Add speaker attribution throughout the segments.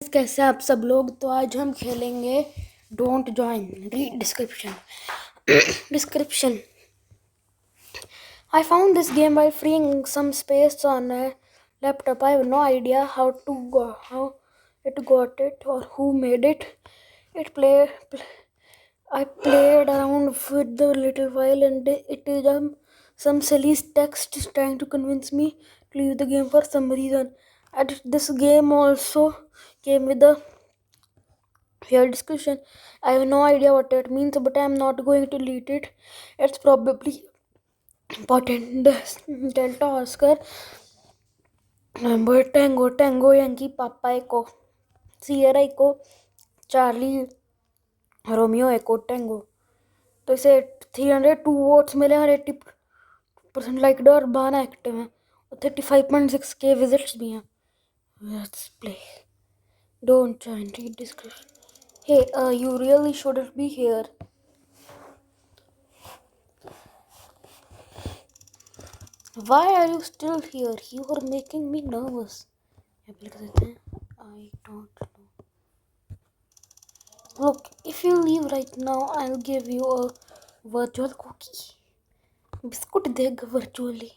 Speaker 1: Friends, कैसे हैं आप सब लोग। तो आज हम खेलेंगे don't join, read description. I found this game while freeing some space on a laptop. I have no idea how it got it or who made it. I played around with the little while and it is some silly text is trying to convince me to leave the game for some reason. And this game also came with a here description. I have no idea what it means, but I am not going to delete it. It's probably important. Delta Oscar number Tango Yankee Papa Echo Sierra Echo Charlie Romeo Echo Tango. तो इसे 302 votes मिले और 80% liked और 12 active हैं और 35.6K visits भी हैं. Let's play. Don't join, read description. Hey, you really shouldn't be here. Why are you still here? You are making me nervous. I don't know. Look, if you leave right now, I'll give you a virtual cookie. Biscuit देगा virtually.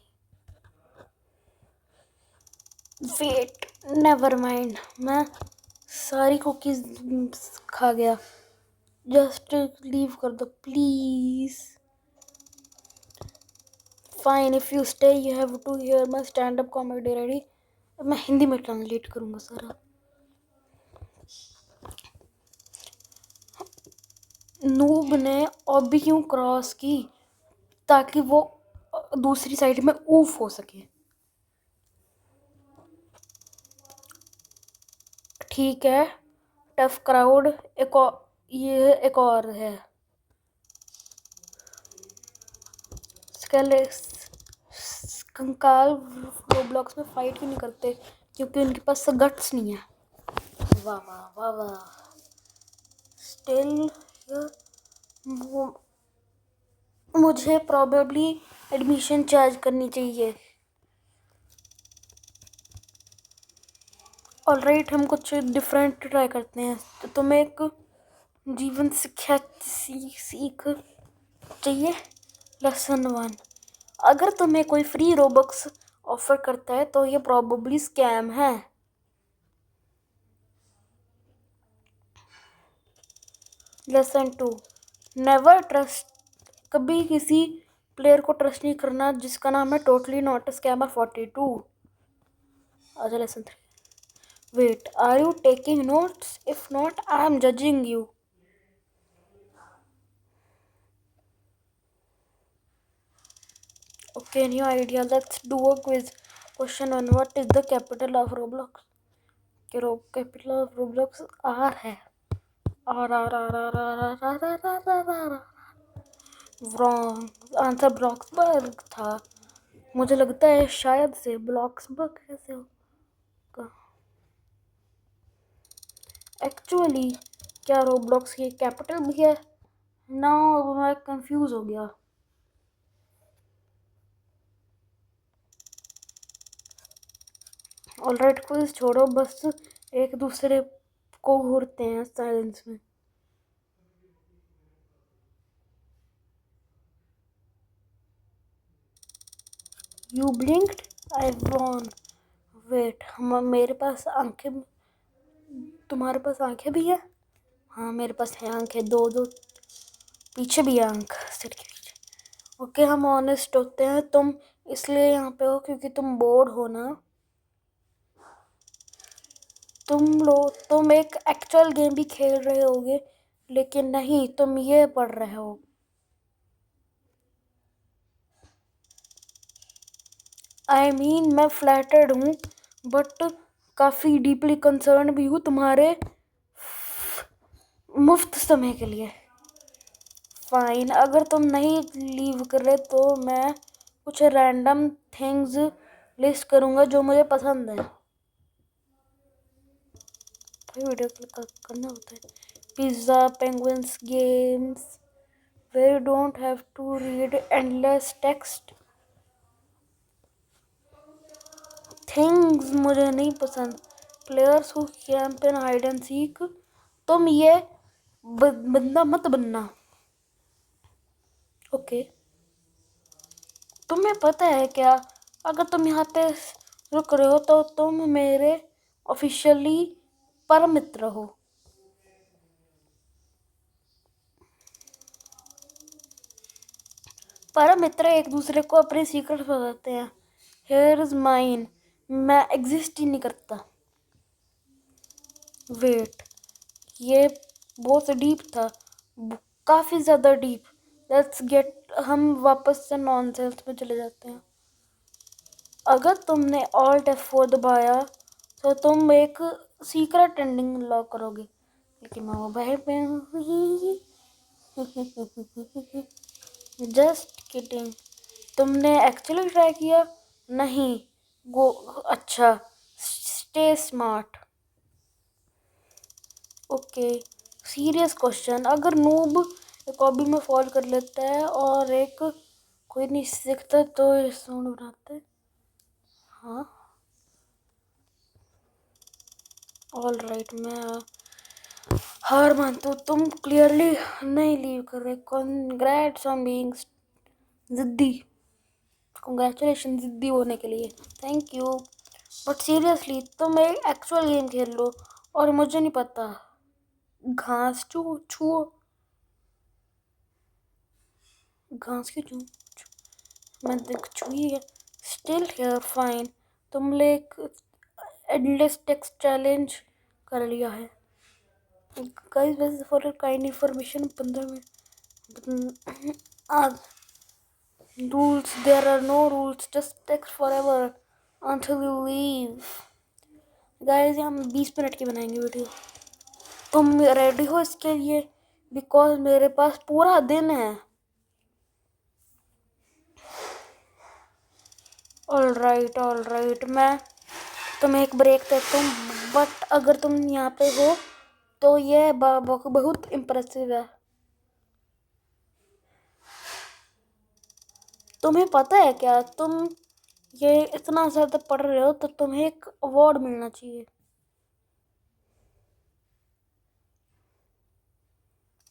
Speaker 1: Wait, never mind. मैं सारी cookies खा गया. Just leave कर दो, please. Fine, if you stay, you have to hear my stand-up comedy. Ready? मैं हिंदी में translate करूँगा सारा. नूब ने ऑबी क्यों क्रॉस की? ताकि वो दूसरी साइड में ऊफ हो सके. ठीक है. टफ क्राउड ये एक और है. कंकाल रोब्लॉक्स में फाइट क्यों नहीं करते? क्योंकि उनके पास गट्स नहीं है. वाह वाह वाह वाह. स्टिल मुझे प्रॉबेबली एडमिशन चार्ज करनी चाहिए. ऑलराइट, हम कुछ डिफरेंट ट्राई करते हैं. तो तुम्हें एक जीवन शिक्षा सीख चाहिए. लेसन 1. अगर तुम्हें कोई फ्री रोबक्स ऑफर करता है तो ये प्रॉबेबली स्कैम है. लेसन 2. Never trust. कभी किसी प्लेयर को ट्रस्ट नहीं करना जिसका नाम है टोटली नॉट अ स्कैमर 42. अच्छा, lesson 3. Wait, are you taking notes? If not, I am judging you. Okay, new idea. Let's do a quiz. Question 1. What is the capital of Roblox? Capital of Roblox R है. R. Wrong. Answer ब्लॉक्सबर्ग था. मुझे लगता है शायद से ब्लॉक्सबर्ग कैसे होगा. Actually क्या रोब्लॉक्स की कैपिटल भी है? ना, मैं कंफ्यूज हो गया. ऑलराइट, क्विज छोड़ो, बस एक दूसरे को घूरते हैं साइलेंस में. You blinked, I won. Wait, मेरे पास आंखें, तुम्हारे पास आंखें भी है? हाँ, मेरे पास है आंखें. दो पीछे भी है आंख, सिर के पीछे. ओके, हम ऑनेस्ट होते हैं. तुम इसलिए यहाँ पे हो क्योंकि तुम बोर्ड हो ना. तुम एक एक्चुअल गेम भी खेल रहे होगे, लेकिन नहीं, तुम ये पढ़ रहे हो. I mean, मैं फ्लैटर्ड हूँ, बट काफ़ी डीपली कंसर्न भी हूँ तुम्हारे मुफ्त समय के लिए. फाइन, अगर तुम नहीं लीव कर रहे तो मैं कुछ रैंडम थिंग्स लिस्ट करूँगा जो मुझे पसंद है. वीडियो क्लिक करना होता है. Pizza, penguins, games where you don't have to read endless text. Things मुझे नहीं पसंद players who camp in hide and seek, तुम ये बंदा मत बनना। ओके, तुम्हें पता है क्या, अगर तुम यहाँ पे रुक रहे हो तो तुम मेरे ऑफिशियली परम मित्र हो। परम मित्र एक दूसरे को अपने सीक्रेट बताते हैं। हियर इज माइन, मैं एग्जिस्ट ही नहीं करता। वेट, ये बहुत डीप था, काफी ज्यादा डीप। लेट्स गेट, हम वापस से नॉनसेंस में चले जाते हैं। अगर तुमने ऑल्ट F4 दबाया तो तुम एक सीक्रेट एंडिंग अनलॉक करोगे, लेकिन मैं मोबाइल पे हूँ। Just kidding. तुमने एक्चुअली ट्राई किया? नहीं। गो, अच्छा, stay smart. Okay, serious question, अगर नूब एक हॉबी में फॉल कर लेता है और एक कोई नहीं सीखता तो ये साउंड बनाते हैं। हाँ, ऑल राइट, मैं हार मानता हूँ। तुम क्लियरली नहीं लीव कर रहे। कॉन्ग्रेट्स ऑन बीइंग जिद्दी। कॉन्ग्रेचुलेशन जिद्दी होने के लिए। थैंक यू, बट सीरियसली तुम एक एक्चुअल गेम खेल लो और मुझे नहीं पता। घास छुओ, घास की मैंने छुई है। Still here, fine. तुमने एक एंडलेस टेक्स्ट चैलेंज कर लिया है। गाइस, वैसे फॉर काइंड इंफॉर्मेशन 15 मिनट आज rules, there are no rules, just text forever until you leave। Guys, हम 20 मिनट की बनाएंगे वीडियो। तुम रेडी हो इसके लिए? बिकॉज मेरे पास पूरा दिन है। ऑल राइट, मैं तुम्हें एक ब्रेक देता हूँ, बट अगर तुम यहाँ पे हो तो ये बहुत इम्प्रेसिव है। तुम्हें पता है क्या, तुम ये इतना ज़्यादा पढ़ रहे हो तो तुम्हें एक अवार्ड मिलना चाहिए।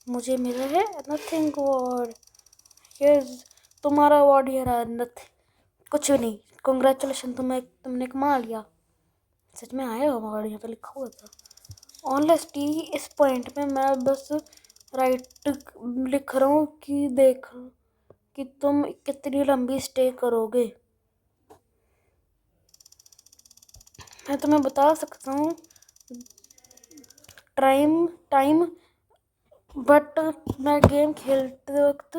Speaker 1: मुझे मिला है नथिंग अवार्ड। ये तुम्हारा अवार्ड ये रहा, नथिंग, कुछ भी नहीं। कॉन्ग्रेचुलेशन, तुमने कमा लिया। सच में आया अवार्ड, यहाँ पे लिखा हुआ था। ऑनेस्टली इस पॉइंट में मैं बस राइट लिख रहा हूँ कि देख कि तुम कितनी लंबी स्टे करोगे। मैं तुम्हें बता सकता हूँ टाइम, बट मैं गेम खेलते वक्त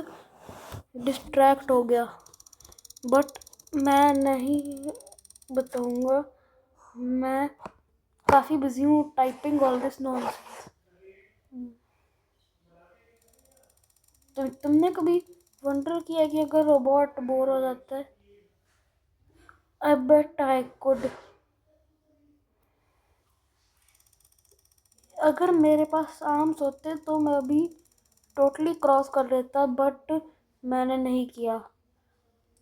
Speaker 1: डिस्ट्रैक्ट हो गया। बट मैं नहीं बताऊँगा, मैं काफ़ी बिजी हूँ टाइपिंग ऑल दिस नॉनसेंस। तो तुमने कभी वंडर किया कि अगर रोबोट बोर हो जाता है? आई बेट आई कुड। अगर मेरे पास आर्म्स होते तो मैं अभी टोटली क्रॉस कर लेता, बट मैंने नहीं किया,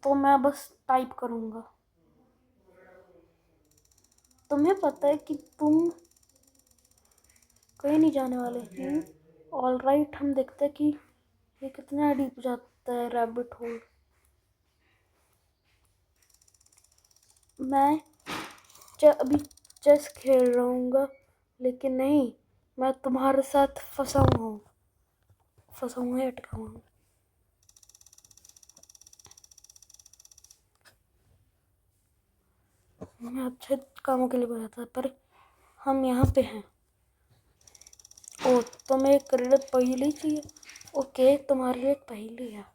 Speaker 1: तो मैं बस टाइप करूँगा। तुम्हें पता है कि तुम कहीं नहीं जाने वाले। ऑल राइट, हम देखते हैं कि ये कितना डीप जाता है रैबिट होल। मैं अभी चेस खेल रहा हूँ, लेकिन नहीं, मैं तुम्हारे साथ फंसा हूँ अटका हूँ। मैं अच्छे कामों के लिए बोला था, पर हम यहाँ पे हैं। ओ, तुम्हें एक पहेली चाहिए? ओके, तुम्हारे लिए एक पहेली है।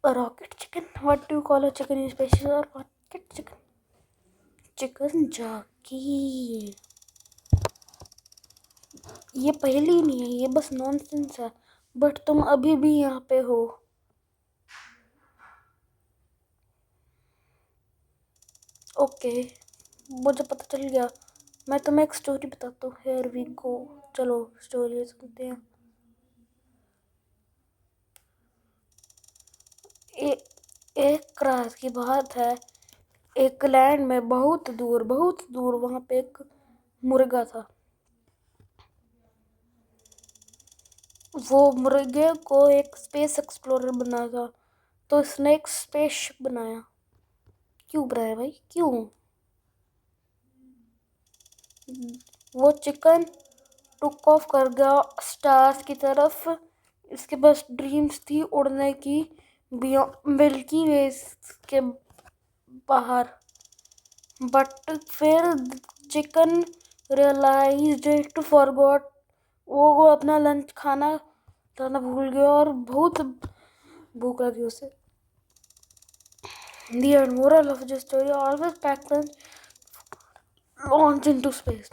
Speaker 1: Rocket chicken, what do you call a chicken in special और रॉकेट चिकन? Chicken jockey. ये पहेली नहीं है, ये बस नॉनसेंस है, बट तुम अभी भी यहाँ पे हो। ओके, मुझे पता चल गया। मैं तुम्हें एक स्टोरी बताता हूँ। हियर वी गो, चलो स्टोरी सुनते हैं। एक रात की बात है, एक लैंड में बहुत दूर वहां पे एक मुर्गा था। वो मुर्गे को एक स्पेस एक्सप्लोरर बनाना था, तो उसने एक स्पेसशिप बनाया। क्यों बनाया भाई, क्यों? वो चिकन टुक ऑफ कर गया स्टार्स की तरफ। इसके पास ड्रीम्स थी उड़ने की मिल्की वे के बाहर। बट फिर चिकन रियलाइज्ड इट फॉरगॉट। वो अपना लंच खाना भूल गया और बहुत भूख लगी उसे। The moral of the story: always pack lunch, launch into space.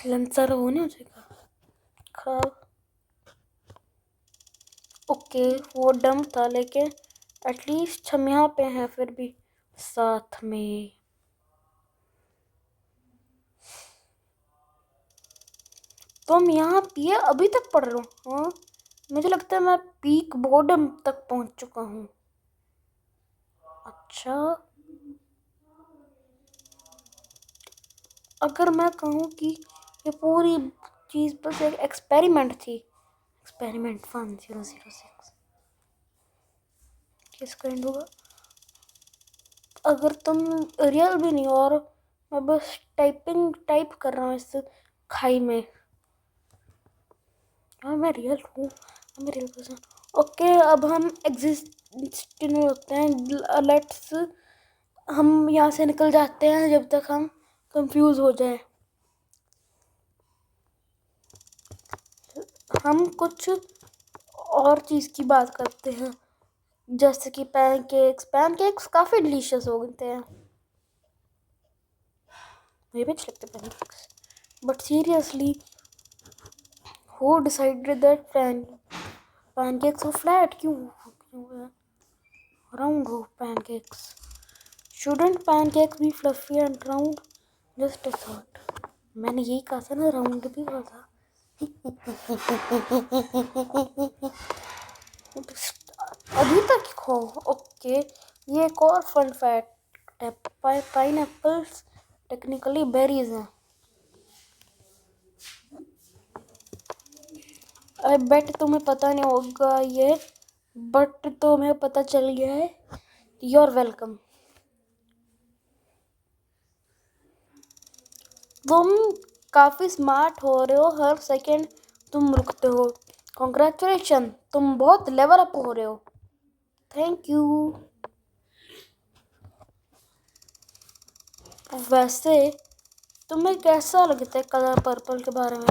Speaker 1: Lunch सारा होने हो जाएगा खराब। ओके, वो डम था लेकिन एटलीस्ट हम यहाँ पे हैं फिर भी साथ में। तुम यहाँ पिए अभी तक पढ़ रहे हो? हाँ, मुझे लगता है मैं पीक बोर्डम तक पहुँच चुका हूँ। अच्छा, अगर मैं कहूँ कि ये पूरी चीज़ बस एक एक्सपेरिमेंट थी, एक्सपेरिमेंट 1006 किसका एंड होगा? अगर तुम रियल भी नहीं हो और मैं बस टाइप कर रहा हूँ इस खाई में, हाँ मैं रियल हूँ, मैं रियल पर्सन। ओके, अब हम एग्जिस्टिंग होते हैं। लेट्स हम यहाँ से निकल जाते हैं जब तक हम कंफ्यूज हो जाए। हम कुछ और चीज़ की बात करते हैं, जैसे कि पैनकेक्स काफ़ी डिलीशियस होते हैं, मुझे भी अच्छे लगते हैं pancakes. But seriously, who decided that pancakes so flat क्यों राउंड हो pancakes? Shouldn't pancakes be fluffy and round? Just a thought. मैंने यही कहा था ना, राउंड भी हुआ था। अभी तक हो। ओके, ये एक और फन फैक्ट है, पाइनएप्पल्स टेक्निकली बेरीज हैं। आई बेट तुम्हें पता नहीं होगा ये, बट तुम्हें पता चल गया है। You're welcome. तुम काफ़ी स्मार्ट हो रहे हो, हर सेकंड तुम रुकते हो। कॉन्ग्रेचुलेशन, तुम बहुत लेवल अप हो रहे हो। Thank you. वैसे तुम्हें कैसा लगता है कलर पर्पल के बारे में?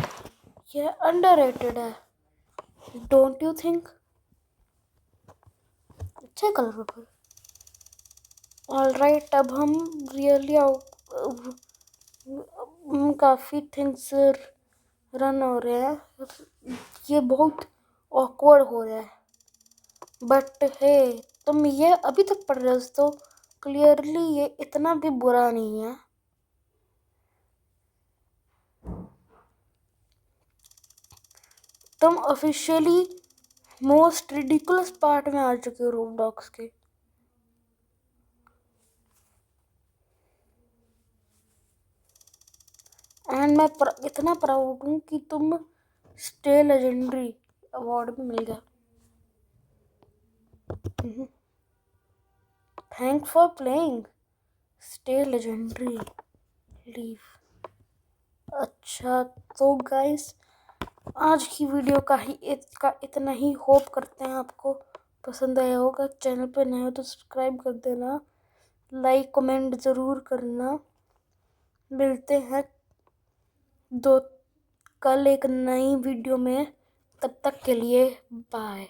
Speaker 1: यह अंडररेटेड है, डोंट यू थिंक? अच्छा कलर पर्पल। ऑलराइट, अब हम रियली काफ़ी थिंग्स रन हो रहे हैं, ये बहुत ऑकवर्ड हो रहा है। बट हे, तुम ये अभी तक पढ़ रहे हो तो क्लियरली ये इतना भी बुरा नहीं है। तुम ऑफिशियली मोस्ट रिडिकुलस पार्ट में आ चुके हो रोबलॉक्स के। एंड मैं इतना प्राउड हूँ कि तुम स्टे लेजेंडरी अवार्ड भी मिल गया। Thanks for playing stay legendary leave. अच्छा तो गाइस, आज की वीडियो का इतना ही। होप करते हैं आपको पसंद आया होगा। चैनल पे नए हो तो सब्सक्राइब कर देना, लाइक कमेंट ज़रूर करना। मिलते हैं कल एक नई वीडियो में, तब तक के लिए बाय।